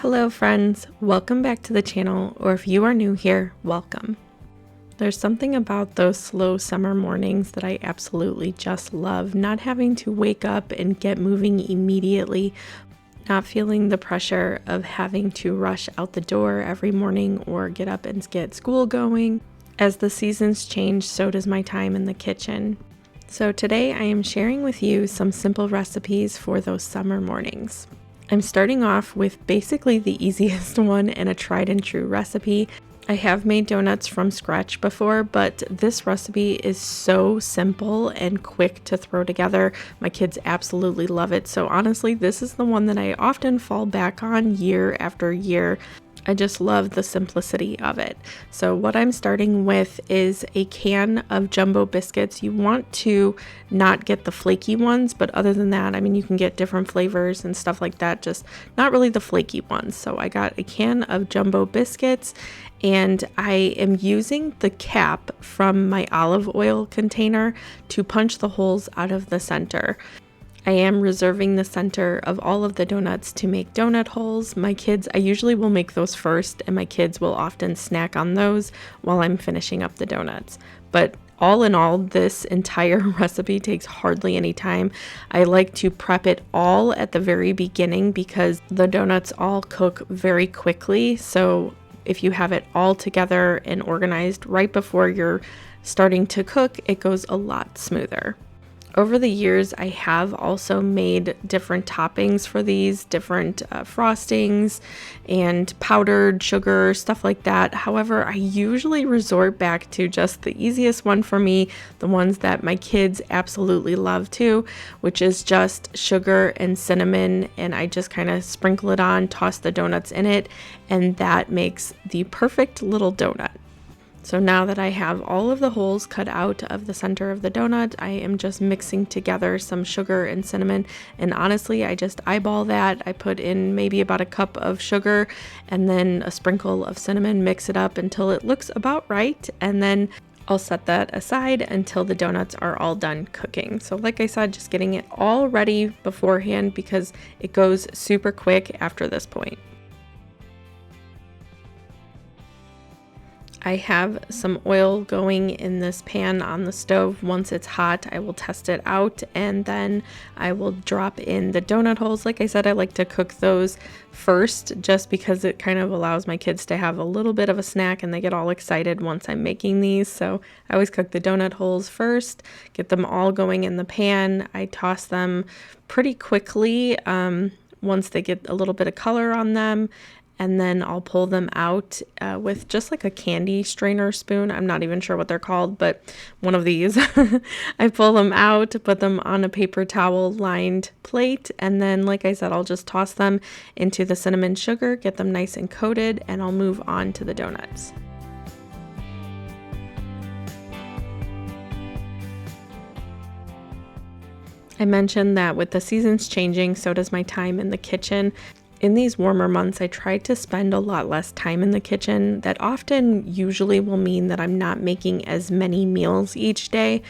Hello friends, welcome back to the channel, or if you are new here, welcome. There's something about those slow summer mornings that I absolutely just love, not having to wake up and get moving immediately, not feeling the pressure of having to rush out the door every morning or get up and get school going. As the seasons change, so does my time in the kitchen. So today I am sharing with you some simple recipes for those summer mornings. I'm starting off with basically the easiest one and a tried and true recipe. I have made donuts from scratch before, but this recipe is so simple and quick to throw together. My kids absolutely love it. So honestly, this is the one that I often fall back on year after year. I just love the simplicity of it. So what I'm starting with is a can of jumbo biscuits. You want to not get the flaky ones, but other than that, I mean, you can get different flavors and stuff like that, just not really the flaky ones. So I got a can of jumbo biscuits, and I am using the cap from my olive oil container to punch the holes out of the center. I am reserving the center of all of the donuts to make donut holes. My kids, I usually will make those first, and my kids will often snack on those while I'm finishing up the donuts. But all in all, this entire recipe takes hardly any time. I like to prep it all at the very beginning because the donuts all cook very quickly. So if you have it all together and organized right before you're starting to cook, it goes a lot smoother. Over the years, I have also made different toppings for these, different frostings and powdered sugar, stuff like that. However, I usually resort back to just the easiest one for me, the ones that my kids absolutely love too, which is just sugar and cinnamon, and I just kind of sprinkle it on, toss the donuts in it, and that makes the perfect little donut. So now that I have all of the holes cut out of the center of the donut, I am just mixing together some sugar and cinnamon. And honestly, I just eyeball that. I put in maybe about a cup of sugar and then a sprinkle of cinnamon, mix it up until it looks about right. And then I'll set that aside until the donuts are all done cooking. So like I said, just getting it all ready beforehand because it goes super quick after this point. I have some oil going in this pan on the stove. Once it's hot, I will test it out, and then I will drop in the donut holes. Like I said, I like to cook those first just because it kind of allows my kids to have a little bit of a snack and they get all excited once I'm making these. So I always cook the donut holes first, get them all going in the pan. I toss them pretty quickly once they get a little bit of color on them. And then I'll pull them out with just like a candy strainer spoon. I'm not even sure what they're called, but one of these. I pull them out, put them on a paper towel lined plate, and then, like I said, I'll just toss them into the cinnamon sugar, get them nice and coated, and I'll move on to the donuts. I mentioned that with the seasons changing, so does my time in the kitchen. In these warmer months, I try to spend a lot less time in the kitchen. That often usually will mean that I'm not making as many meals each day.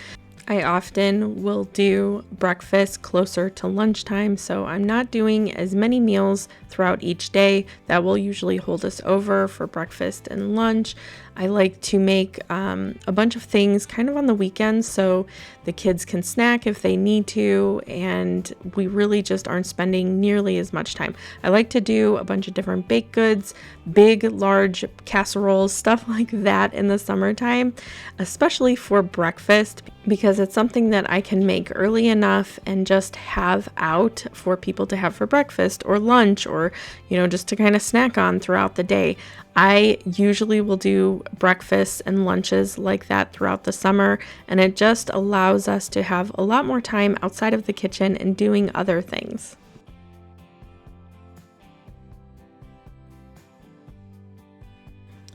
I often will do breakfast closer to lunchtime, so I'm not doing as many meals throughout each day. That will usually hold us over for breakfast and lunch. I like to make a bunch of things kind of on the weekends so the kids can snack if they need to, and we really just aren't spending nearly as much time. I like to do a bunch of different baked goods, big, large casseroles, stuff like that in the summertime, especially for breakfast, because it's something that I can make early enough and just have out for people to have for breakfast or lunch or, just to kind of snack on throughout the day. I usually will do breakfasts and lunches like that throughout the summer, and it just allows us to have a lot more time outside of the kitchen and doing other things.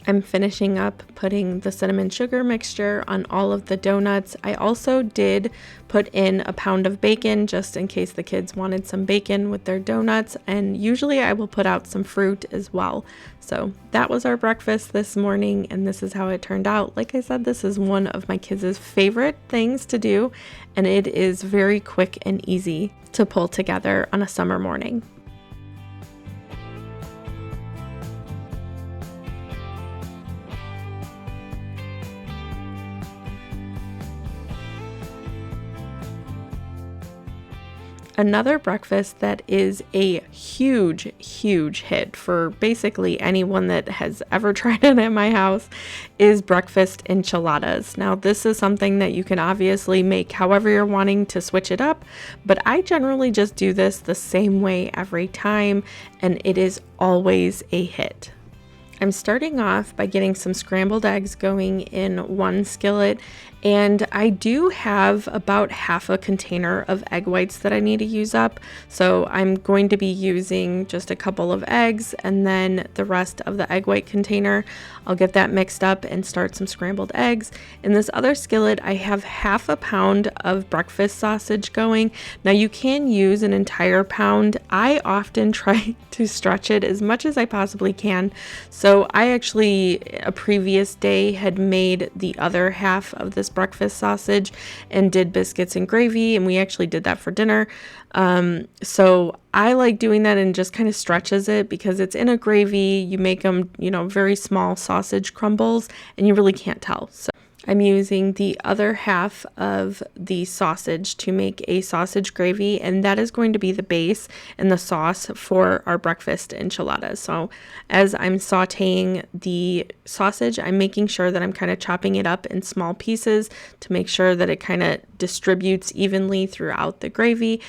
I'm finishing up putting the cinnamon sugar mixture on all of the donuts. I also did put in a pound of bacon just in case the kids wanted some bacon with their donuts, and usually I will put out some fruit as well. So that was our breakfast this morning, and this is how it turned out. Like I said, this is one of my kids' favorite things to do, and it is very quick and easy to pull together on a summer morning. Another breakfast that is a huge, huge hit for basically anyone that has ever tried it at my house is breakfast enchiladas. Now, this is something that you can obviously make however you're wanting to switch it up, but I generally just do this the same way every time, and it is always a hit. I'm starting off by getting some scrambled eggs going in one skillet, and I do have about half a container of egg whites that I need to use up. So I'm going to be using just a couple of eggs and then the rest of the egg white container. I'll get that mixed up and start some scrambled eggs. In this other skillet, I have half a pound of breakfast sausage going. Now you can use an entire pound. I often try to stretch it as much as I possibly can. So I actually, a previous day, had made the other half of this breakfast sausage and did biscuits and gravy, and we actually did that for dinner. So I like doing that and just kind of stretches it because it's in a gravy. You make them, very small sausage crumbles, and you really can't tell. So I'm using the other half of the sausage to make a sausage gravy, and that is going to be the base and the sauce for our breakfast enchiladas. So as I'm sauteing the sausage, I'm making sure that I'm kind of chopping it up in small pieces to make sure that it kind of distributes evenly throughout the gravy.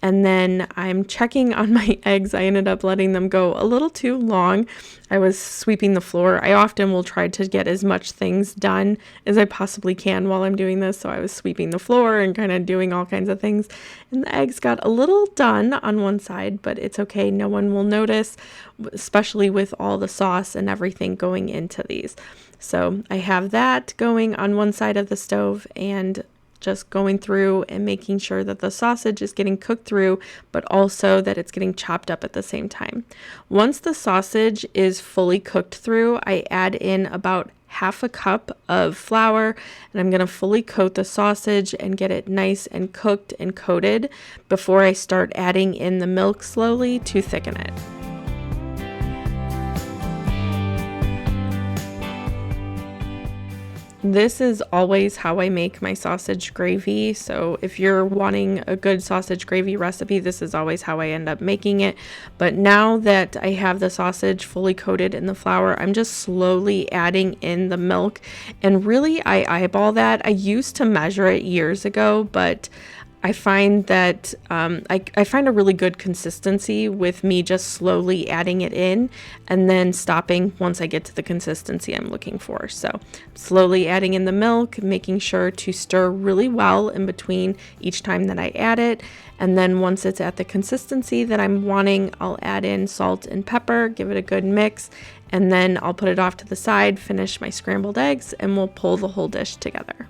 And then I'm checking on my eggs. I ended up letting them go a little too long. I was sweeping the floor. I often will try to get as much things done as I possibly can while I'm doing this. So I was sweeping the floor and kind of doing all kinds of things. And the eggs got a little done on one side, but it's okay. No one will notice, especially with all the sauce and everything going into these. So I have that going on one side of the stove and just going through and making sure that the sausage is getting cooked through, but also that it's getting chopped up at the same time. Once the sausage is fully cooked through, I add in about half a cup of flour, and I'm going to fully coat the sausage and get it nice and cooked and coated before I start adding in the milk slowly to thicken it. This is always how I make my sausage gravy. So if you're wanting a good sausage gravy recipe, this is always how I end up making it. But now that I have the sausage fully coated in the flour, I'm just slowly adding in the milk. And really, I eyeball that. I used to measure it years ago, but I find that I find a really good consistency with me just slowly adding it in and then stopping once I get to the consistency I'm looking for. So slowly adding in the milk, making sure to stir really well in between each time that I add it. And then once it's at the consistency that I'm wanting, I'll add in salt and pepper, give it a good mix, and then I'll put it off to the side, finish my scrambled eggs, and we'll pull the whole dish together.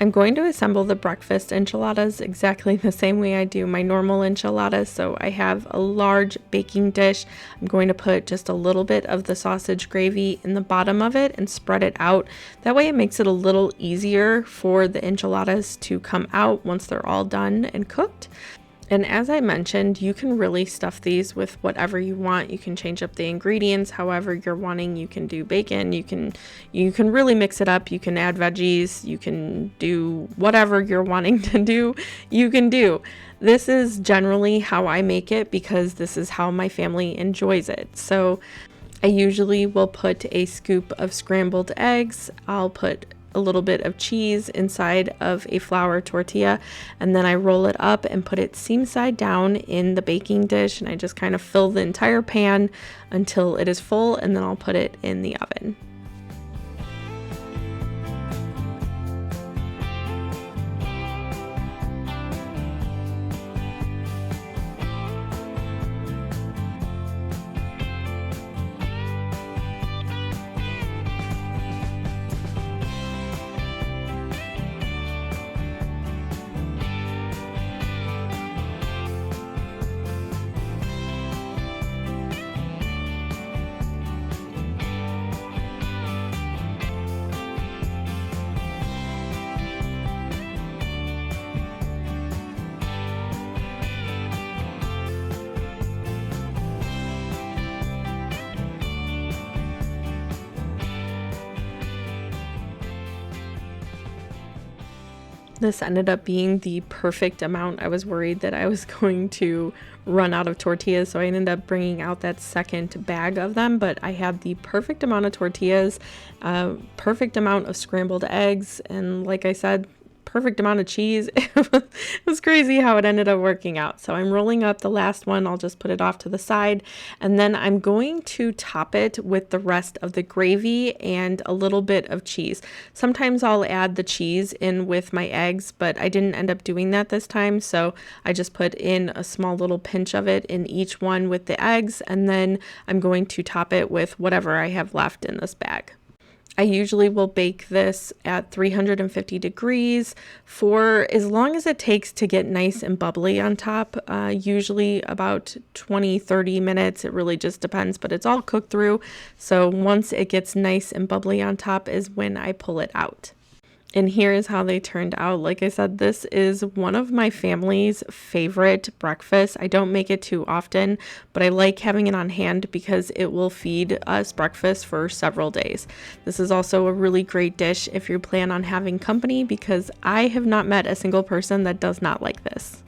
I'm going to assemble the breakfast enchiladas exactly the same way I do my normal enchiladas. So I have a large baking dish. I'm going to put just a little bit of the sausage gravy in the bottom of it and spread it out. That way it makes it a little easier for the enchiladas to come out once they're all done and cooked. And as I mentioned, you can really stuff these with whatever you want. You can change up the ingredients however you're wanting. You can do bacon, you can really mix it up. You can add veggies, you can do whatever you're wanting to do, you can do. This is generally how I make it because this is how my family enjoys it. So I usually will put a scoop of scrambled eggs. I'll put a little bit of cheese inside of a flour tortilla, and then I roll it up and put it seam side down in the baking dish, and I just kind of fill the entire pan until it is full, and then I'll put it in the oven. This ended up being the perfect amount. I was worried that I was going to run out of tortillas, so I ended up bringing out that second bag of them, but I had the perfect amount of tortillas, perfect amount of scrambled eggs, and like I said, perfect amount of cheese. It was crazy how it ended up working out. So I'm rolling up the last one. I'll just put it off to the side, and then I'm going to top it with the rest of the gravy and a little bit of cheese. Sometimes I'll add the cheese in with my eggs, but I didn't end up doing that this time, so I just put in a small little pinch of it in each one with the eggs, and then I'm going to top it with whatever I have left in this bag. I usually will bake this at 350 degrees for as long as it takes to get nice and bubbly on top, usually about 20-30 minutes. It really just depends, but it's all cooked through. So once it gets nice and bubbly on top is when I pull it out. And here is how they turned out. Like I said, this is one of my family's favorite breakfasts. I don't make it too often, but I like having it on hand because it will feed us breakfast for several days. This is also a really great dish if you plan on having company, because I have not met a single person that does not like this.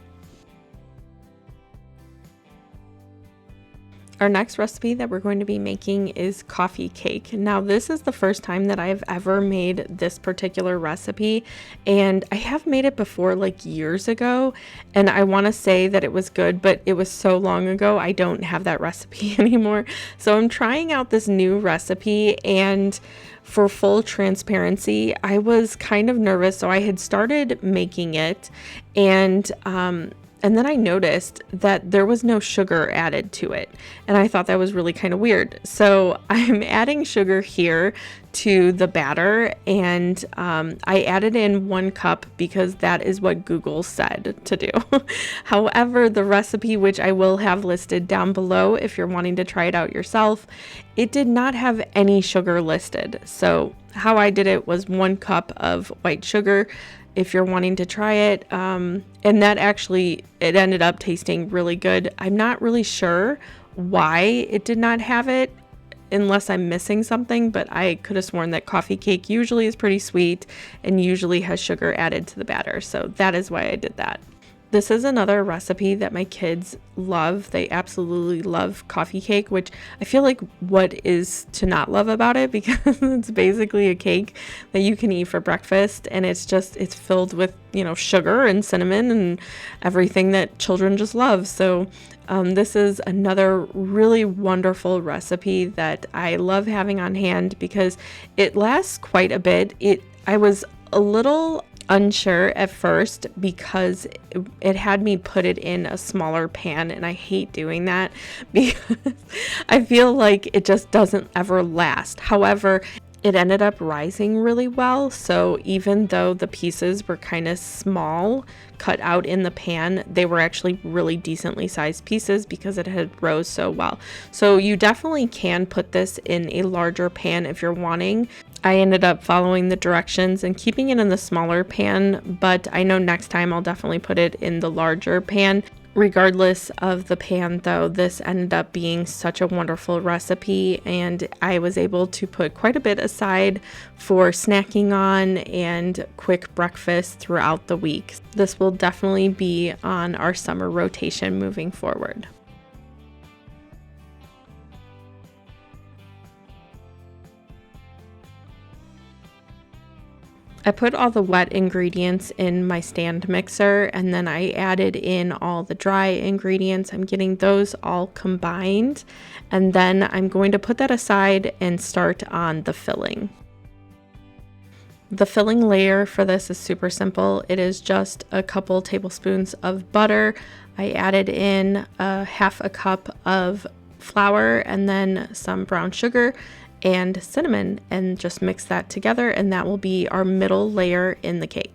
Our next recipe that we're going to be making is coffee cake. Now, this is the first time that I've ever made this particular recipe, and I have made it before like years ago, and I want to say that it was good, but it was so long ago I don't have that recipe anymore. So I'm trying out this new recipe, and for full transparency, I was kind of nervous. So I had started making it, and then I noticed that there was no sugar added to it, and I thought that was really kind of weird. So I'm adding sugar here to the batter, and I added in 1 cup because that is what Google said to do. However, the recipe, which I will have listed down below if you're wanting to try it out yourself, it did not have any sugar listed. So how I did it was 1 cup of white sugar, if you're wanting to try it. And that actually, it ended up tasting really good. I'm not really sure why it did not have it, unless I'm missing something, but I could have sworn that coffee cake usually is pretty sweet and usually has sugar added to the batter. So that is why I did that. This is another recipe that my kids love. They absolutely love coffee cake, which I feel like what is to not love about it, because it's basically a cake that you can eat for breakfast, and it's filled with, sugar and cinnamon and everything that children just love. So this is another really wonderful recipe that I love having on hand because it lasts quite a bit. I was a little unsure at first because it had me put it in a smaller pan, and I hate doing that because I feel like it just doesn't ever last. However, it ended up rising really well, so even though the pieces were kind of small cut out in the pan, they were actually really decently sized pieces because it had rose so well. So you definitely can put this in a larger pan if you're wanting. I ended up following the directions and keeping it in the smaller pan, but I know next time I'll definitely put it in the larger pan. Regardless of the pan though, this ended up being such a wonderful recipe, and I was able to put quite a bit aside for snacking on and quick breakfast throughout the week. This will definitely be on our summer rotation moving forward. I put all the wet ingredients in my stand mixer, and then I added in all the dry ingredients. I'm getting those all combined, and then I'm going to put that aside and start on the filling. The filling layer for this is super simple. It is just a couple tablespoons of butter. I added in half a cup of flour and then some brown sugar and cinnamon, and just mix that together, and that will be our middle layer in the cake.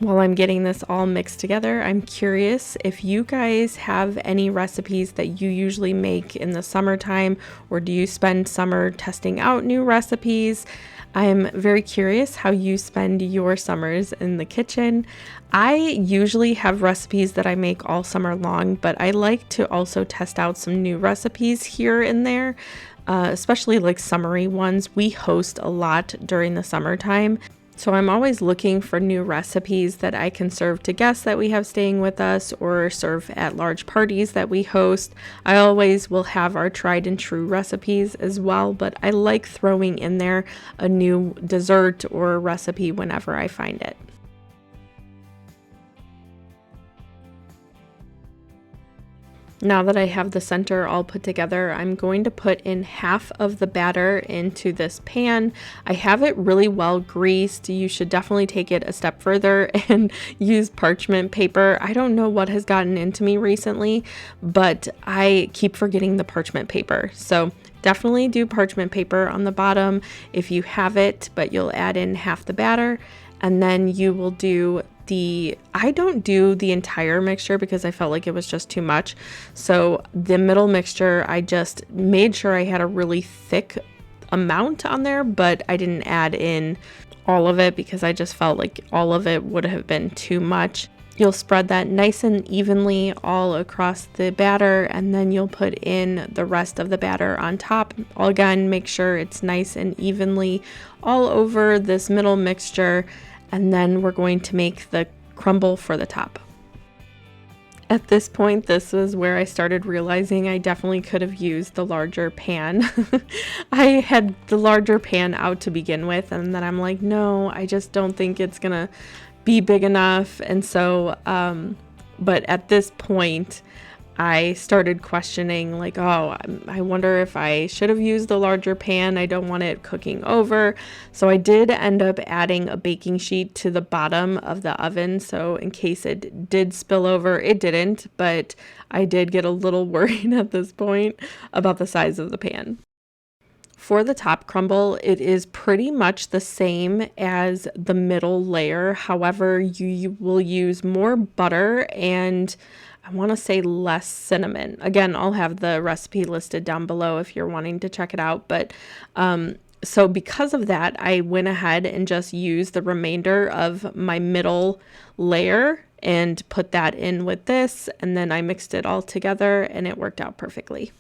While I'm getting this all mixed together, I'm curious if you guys have any recipes that you usually make in the summertime, or do you spend summer testing out new recipes? I'm very curious how you spend your summers in the kitchen. I usually have recipes that I make all summer long, but I like to also test out some new recipes here and there, especially like summery ones. We host a lot during the summertime. So I'm always looking for new recipes that I can serve to guests that we have staying with us or serve at large parties that we host. I always will have our tried and true recipes as well, but I like throwing in there a new dessert or recipe whenever I find it. Now that I have the center all put together, I'm going to put in half of the batter into this pan. I have it really well greased. You should definitely take it a step further and use parchment paper. I don't know what has gotten into me recently, but I keep forgetting the parchment paper. So definitely do parchment paper on the bottom if you have it, but you'll add in half the batter, and then you will do I don't do the entire mixture because I felt like it was just too much. So the middle mixture, I just made sure I had a really thick amount on there, but I didn't add in all of it because I just felt like all of it would have been too much. You'll spread that nice and evenly all across the batter, and then you'll put in the rest of the batter on top. Again, make sure it's nice and evenly all over this middle mixture. And then we're going to make the crumble for the top. At this point, this is where I started realizing I definitely could have used the larger pan. I had the larger pan out to begin with, and then I'm like, no, I just don't think it's gonna be big enough. And so, but at this point, I started questioning like, oh, I wonder if I should have used the larger pan. I don't want it cooking over. So I did end up adding a baking sheet to the bottom of the oven. So in case it did spill over, it didn't, but I did get a little worried at this point about the size of the pan. For the top crumble, it is pretty much the same as the middle layer. However, you will use more butter and I want to say less cinnamon. Again, I'll have the recipe listed down below if you're wanting to check it out. But so because of that, I went ahead and just used the remainder of my middle layer and put that in with this. And then I mixed it all together and it worked out perfectly.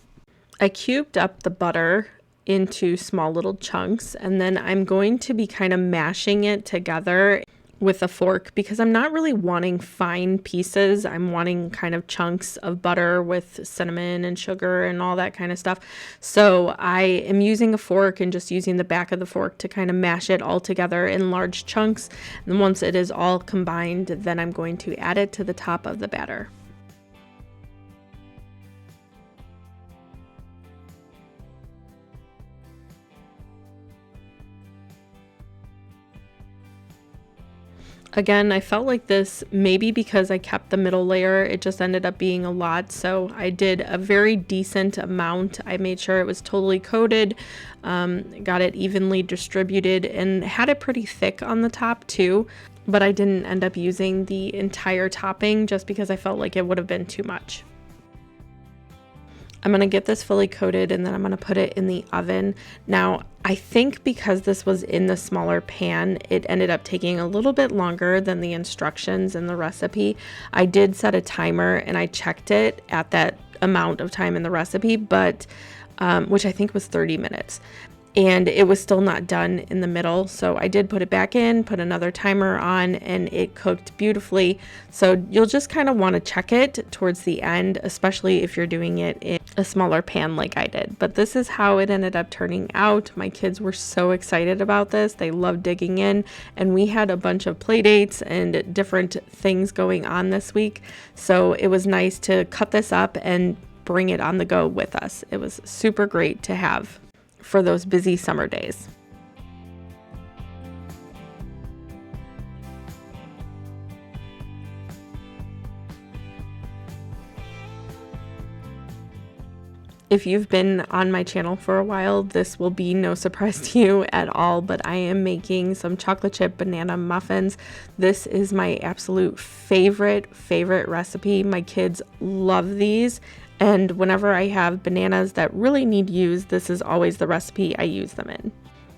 I cubed up the butter into small little chunks, and then I'm going to be kind of mashing it together with a fork because I'm not really wanting fine pieces. I'm wanting kind of chunks of butter with cinnamon and sugar and all that kind of stuff. So I am using a fork and just using the back of the fork to kind of mash it all together in large chunks. And once it is all combined, then I'm going to add it to the top of the batter. Again, I felt like this, maybe because I kept the middle layer, it just ended up being a lot. So I did a very decent amount. I made sure it was totally coated, got it evenly distributed, and had it pretty thick on the top too. But I didn't end up using the entire topping just because I felt like it would have been too much. I'm going to get this fully coated and then I'm going to put it in the oven. Now, I think because this was in the smaller pan, it ended up taking a little bit longer than the instructions in the recipe. I did set a timer and I checked it at that amount of time in the recipe, but which I think was 30 minutes. And it was still not done in the middle. So I did put it back in, put another timer on, and it cooked beautifully. So you'll just kind of want to check it towards the end, especially if you're doing it in a smaller pan like I did. But this is how it ended up turning out. My kids were so excited about this. They loved digging in, and we had a bunch of play dates and different things going on this week. So it was nice to cut this up and bring it on the go with us. It was super great to have for those busy summer days. If you've been on my channel for a while, this will be no surprise to you at all, but I am making some chocolate chip banana muffins. This is my absolute favorite recipe. My kids love these, and whenever I have bananas that really need used, this is always the recipe I use them in.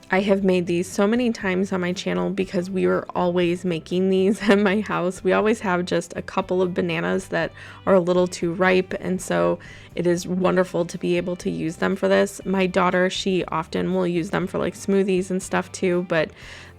I have made these so many times on my channel because we were always making these at my house. We always have just a couple of bananas that are a little too ripe, and so it is wonderful to be able to use them for this. My daughter, she often will use them for like smoothies and stuff too, but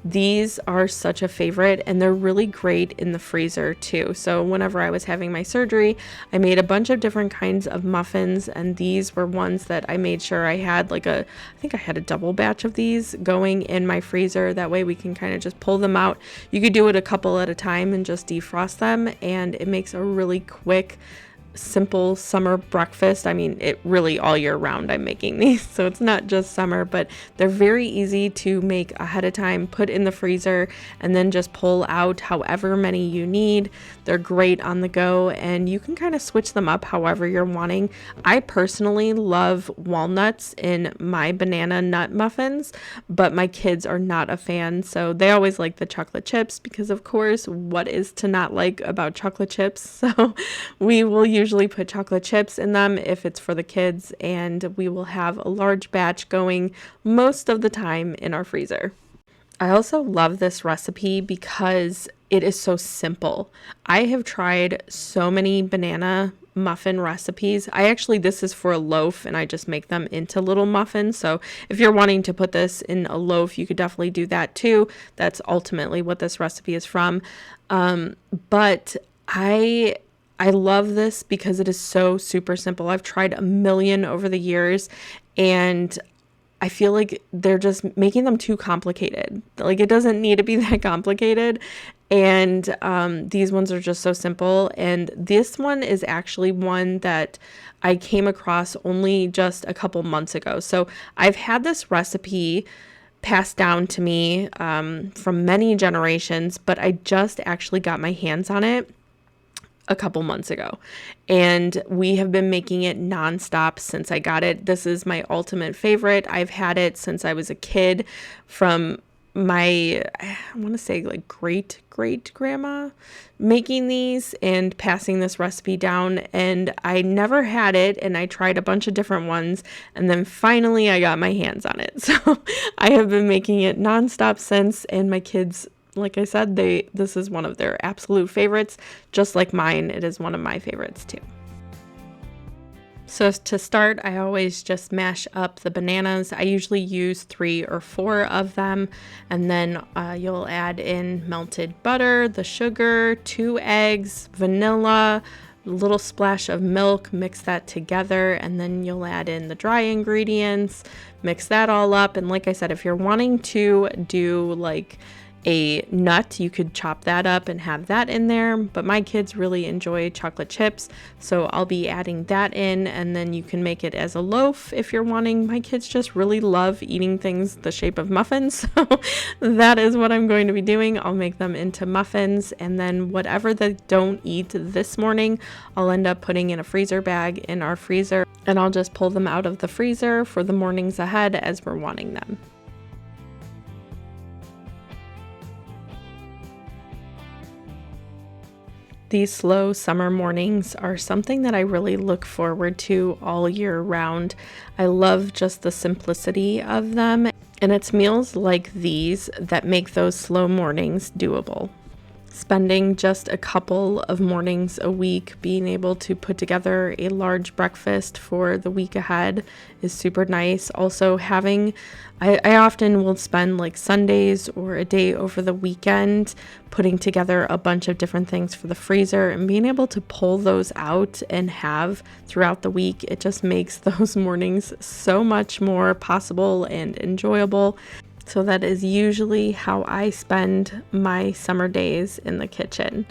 these are such a favorite, and they're really great in the freezer too. So whenever I was having my surgery, I made a bunch of different kinds of muffins, and these were ones that I made sure I had I think I had a double batch of these going in my freezer. That way we can kind of just pull them out. You could do it a couple at a time and just defrost them, and it makes a really quick, simple summer breakfast. I mean, it really all year round I'm making these, so it's not just summer, but they're very easy to make ahead of time, put in the freezer, and then just pull out however many you need. They're great on the go, and you can kind of switch them up however you're wanting. I personally love walnuts in my banana nut muffins, but my kids are not a fan, so they always like the chocolate chips because, of course, what is to not like about chocolate chips? So we will usually put chocolate chips in them if it's for the kids, and we will have a large batch going most of the time in our freezer. I also love this recipe because it is so simple. I have tried so many banana muffin recipes. This is for a loaf, and I just make them into little muffins. So if you're wanting to put this in a loaf, you could definitely do that too. That's ultimately what this recipe is from. But I love this because it is so super simple. I've tried a million over the years, and I feel like they're just making them too complicated. Like, it doesn't need to be that complicated. And these ones are just so simple. And this one is actually one that I came across only just a couple months ago. So I've had this recipe passed down to me from many generations, but I just actually got my hands on it a couple months ago, and we have been making it nonstop since I got it. This is my ultimate favorite. I've had it since I was a kid, from my, I want to say like great grandma making these and passing this recipe down, and I never had it, and I tried a bunch of different ones, and then finally I got my hands on it. So I have been making it nonstop since, and my kids, like I said, this is one of their absolute favorites. Just like mine, it is one of my favorites too. So to start, I always just mash up the bananas. I usually use 3 or 4 of them, and then you'll add in melted butter, the sugar, 2 eggs, vanilla, a little splash of milk, mix that together, and then you'll add in the dry ingredients, mix that all up. And like I said, if you're wanting to do like a nut, you could chop that up and have that in there, but my kids really enjoy chocolate chips, so I'll be adding that in, and then you can make it as a loaf if you're wanting. My kids just really love eating things the shape of muffins, so that is what I'm going to be doing. I'll make them into muffins, and then whatever they don't eat this morning, I'll end up putting in a freezer bag in our freezer, and I'll just pull them out of the freezer for the mornings ahead as we're wanting them. These slow summer mornings are something that I really look forward to all year round. I love just the simplicity of them, and it's meals like these that make those slow mornings doable. Spending just a couple of mornings a week being able to put together a large breakfast for the week ahead is super nice. Also I often will spend like Sundays or a day over the weekend putting together a bunch of different things for the freezer, and being able to pull those out and have throughout the week, it just makes those mornings so much more possible and enjoyable. So that is usually how I spend my summer days in the kitchen.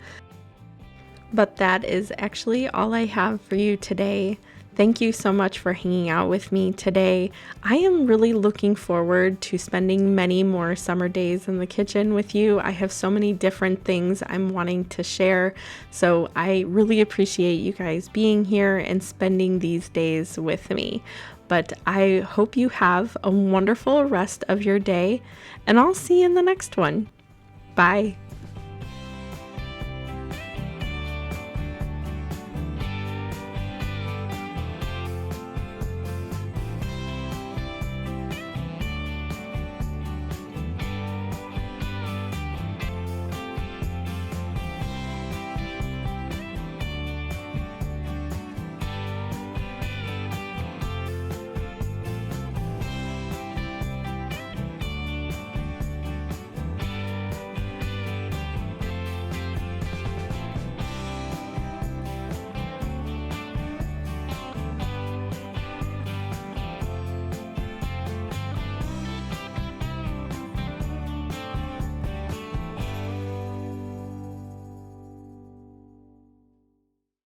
But that is actually all I have for you today. Thank you so much for hanging out with me today. I am really looking forward to spending many more summer days in the kitchen with you. I have so many different things I'm wanting to share, so I really appreciate you guys being here and spending these days with me. But I hope you have a wonderful rest of your day, and I'll see you in the next one. Bye.